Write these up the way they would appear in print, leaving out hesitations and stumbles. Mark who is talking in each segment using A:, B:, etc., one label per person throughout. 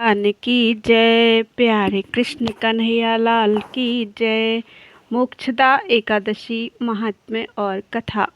A: भगवान की जय। प्यारे कृष्ण कन्हैया लाल की जय। मोक्षदा एकादशी महात्म्य और कथा।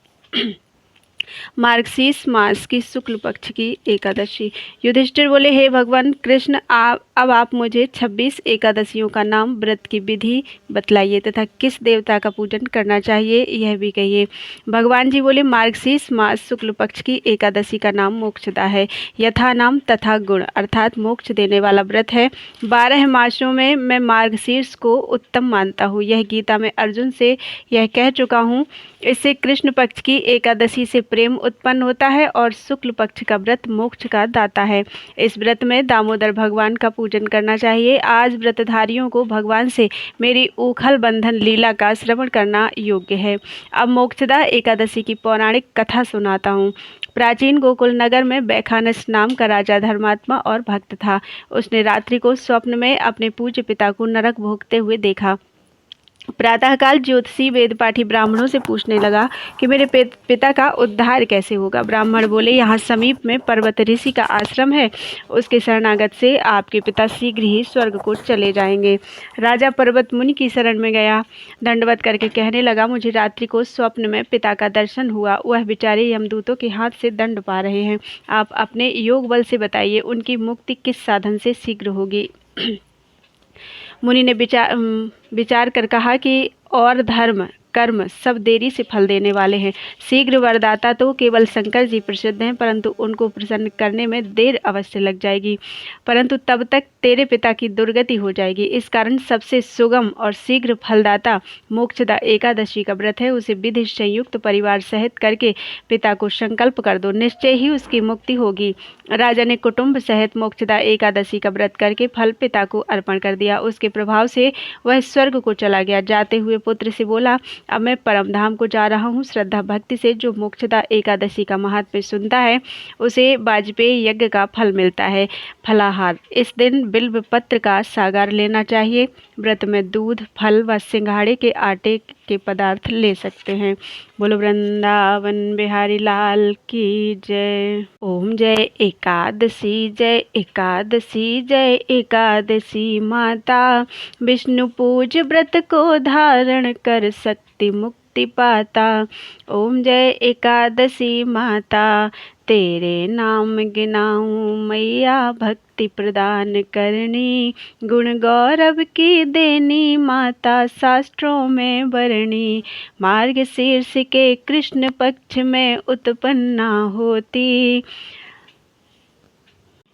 A: मार्गशीर्ष मास की शुक्ल पक्ष की एकादशी। युधिष्ठिर बोले, हे भगवान कृष्ण, अब आप मुझे 26 एकादशियों का नाम, व्रत की विधि बतलाइए तथा किस देवता का पूजन करना चाहिए यह भी कहिए। भगवान जी बोले, मार्गशीर्ष मास शुक्ल पक्ष की एकादशी का नाम मोक्षदा है। यथा नाम तथा गुण अर्थात मोक्ष देने वाला व्रत है। 12 मासों में मैं मार्गशीर्ष को उत्तम मानता हूँ। यह गीता में अर्जुन से यह कह चुका हूँ। इससे कृष्ण पक्ष की एकादशी से प्रेम उत्पन्न होता है और शुक्ल पक्ष का व्रत मोक्ष का दाता है। इस व्रत में दामोदर भगवान का पूजन करना चाहिए। आज व्रतधारियों को भगवान से मेरी ऊखल बंधन लीला का श्रवण करना योग्य है। अब मोक्षदा एकादशी की पौराणिक कथा सुनाता हूँ। प्राचीन गोकुल नगर में बैखानस नाम का राजा धर्मात्मा और भक्त था। उसने रात्रि को स्वप्न में अपने पूज्य पिता को नरक भोगते हुए देखा। प्रातःकाल ज्योतिषी वेदपाठी ब्राह्मणों से पूछने लगा कि मेरे पिता का उद्धार कैसे होगा। ब्राह्मण बोले, यहाँ समीप में पर्वत ऋषि का आश्रम है। उसके शरणागत से आपके पिता शीघ्र ही स्वर्ग को चले जाएंगे। राजा पर्वत मुनि की शरण में गया। दंडवत करके कहने लगा, मुझे रात्रि को स्वप्न में पिता का दर्शन हुआ। वह बेचारे यमदूतों के हाथ से दंड पा रहे हैं। आप अपने योग बल से बताइए, उनकी मुक्ति किस साधन से शीघ्र होगी। मुनि ने विचार कर कहा कि और धर्म कर्म सब देरी से फल देने वाले हैं। शीघ्र वरदाता तो केवल शंकर जी प्रसिद्ध हैं, परंतु उनको प्रसन्न करने में देर अवश्य लग जाएगी, परंतु तब तक तेरे पिता की दुर्गति हो जाएगी। इस कारण सबसे सुगम और शीघ्र फलदाता मोक्षदा एकादशी का व्रत है। उसे विधि संयुक्त परिवार सहित करके पिता को संकल्प कर दो, निश्चय ही उसकी मुक्ति होगी। राजा ने कुटुंब सहित मोक्षदा एकादशी का व्रत करके फल पिता को अर्पण कर दिया। उसके प्रभाव से वह स्वर्ग को चला गया। जाते हुए पुत्र से बोला, अब मैं परमधाम को जा रहा हूँ। श्रद्धा भक्ति से जो मोक्षदा एकादशी का महात्म्य सुनता है उसे वाजपेयी यज्ञ का फल मिलता है। फलाहार, इस दिन बिल्व पत्र का सागार लेना चाहिए। व्रत में दूध, फल व सिंघाड़े के आटे के पदार्थ ले सकते हैं। बोलो वृंदावन बिहारी लाल की जय। ओम जय एकादशी, जय एकादशी, जय एकादशी माता। विष्णु पूज व्रत को धारण कर शक्ति मुक्ति पाता। ओम जय एकादशी माता, तेरे नाम गिनाऊं मैया, भक्ति प्रदान करनी, गुण गौरव की देनी माता, शास्त्रों में वर्णी। मार्गशीर्ष के कृष्ण पक्ष में उत्पन्ना होती,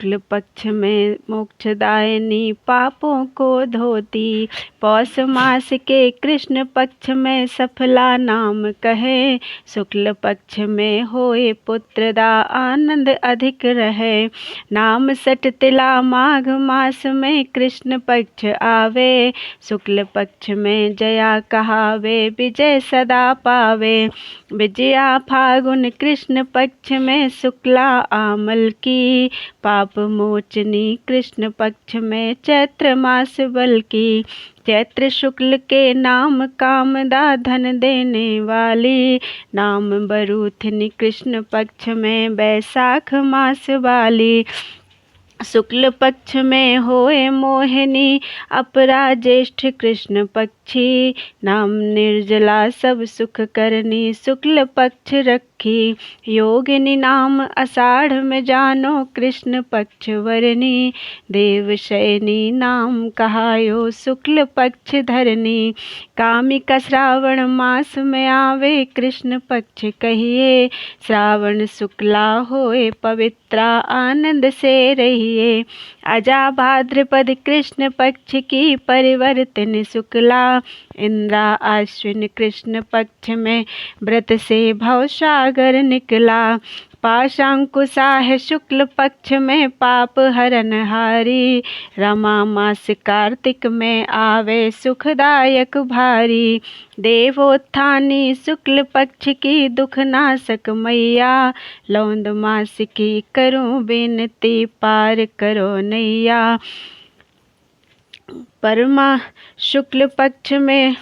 A: शुक्ल पक्ष में मोक्षदायिनी, पापों को धोती। पौष मास के कृष्ण पक्ष में सफला नाम कहे, शुक्ल पक्ष में होए पुत्रदा, आनंद अधिक रहे। नाम सट तिला माघ मास में कृष्ण पक्ष आवे, शुक्ल पक्ष में जया कहावे, विजय सदा पावे। विजया फागुन कृष्ण पक्ष में शुक्ला आमल की, पाप मोचनी कृष्ण पक्ष में चैत्र मास बल की। चैत्र शुक्ल के नाम कामदा, धन देने वाली, नाम बरूथनी कृष्ण पक्ष में वैशाख मास वाली। शुक्ल पक्ष में होए मोहिनी, अपरा ज्येष्ठ कृष्ण पक्षी, नाम निर्जला सब सुख करनी, शुक्ल पक्ष रखी। योगिनी नाम आषाढ़ में जानो, कृष्ण पक्ष वरनी, देवशयनी नाम कहायो, शुक्ल पक्ष धरनी। कामिका श्रावण मास में आवे, कृष्ण पक्ष कहिए, श्रावण शुक्ला होए पवित्रा, आनंद से रहिए। अजा भाद्रपद कृष्ण पक्ष की, परिवर्तन शुक्ला, इंद्रा आश्विन कृष्ण पक्ष में, व्रत से भवसागर निकला। पाशांकुशा है शुक्ल पक्ष में, पाप हरन हारी, रमा मास कार्तिक में आवे, सुखदायक भारी। देवोत्थानी शुक्ल पक्ष की, दुख नाशक मैया, लौंद मास की करूं विनती, पार करो नैया। परमा शुक्ल पक्ष में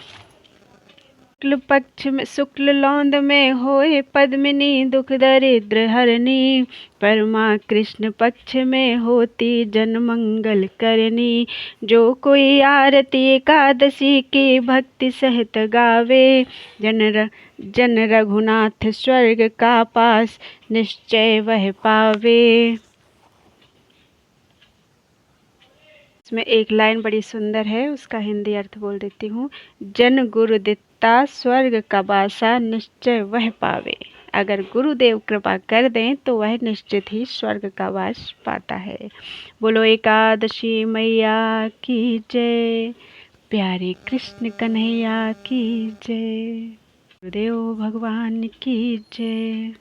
A: शुक्ल पक्ष में शुक्ल लौंद में होए पद्मिनी दुख दरिद्र हरनी, परमा कृष्ण पक्ष में होती जन मंगल करनी। जो कोई आरती एकादशी की भक्ति सहित गावे, जन रघुनाथ स्वर्ग का पास निश्चय वह पावे। इसमें एक लाइन बड़ी सुंदर है, उसका हिंदी अर्थ बोल देती हूँ। जन गुरु दित्ता स्वर्ग का बासा निश्चय वह पावे। अगर गुरुदेव कृपा कर दें तो वह निश्चित ही स्वर्ग का वास पाता है। बोलो एकादशी मैया की जय, प्यारे कृष्ण कन्हैया की जय, गुरुदेव भगवान की जय।